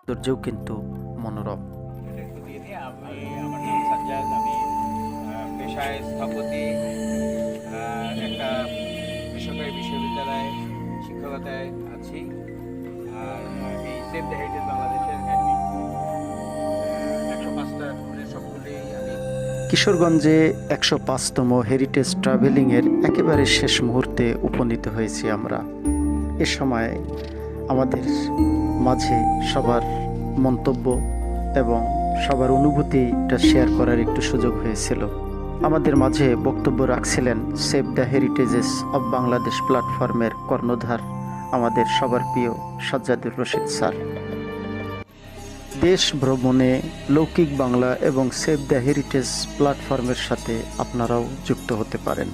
সৌন্দর্যও কিন্তু মনোরম। আমি আমার নাম সাজ্জাদ। আমি পেশায় স্থপতি। একটা বেসরকারি বিশ্ববিদ্যালয়ে শিক্ষকতায় আছি। আর এই সেভ দ্য হেরিটেজ বাংলাদেশের অ্যাডমিন। 105টা ট্যুরের সবগুলোই আমি। কিশোরগঞ্জে 105তম হেরিটেজ ট্রাভেলিংয়ের একেবারে শেষ মুহূর্তে উপনীত হয়েছি আমরা। এ সময় আমাদের মাঝে সবার মন্তব্য এবং সবার অনুভূতিটা শেয়ার করার একটু সুযোগ হয়েছিল। আমাদের মাঝে বক্তব্য রাখছিলেন সেভ দ্য হেরিটেজেস অব বাংলাদেশ প্ল্যাটফর্মের কর্ণধার আমাদের সবার প্রিয় সাজ্জাদুর রশিদ স্যার। দেশ ভ্রমণে লৌকিক বাংলা এবং সেভ দ্য হেরিটেজ প্ল্যাটফর্মের সাথে আপনারাও যুক্ত হতে পারেন।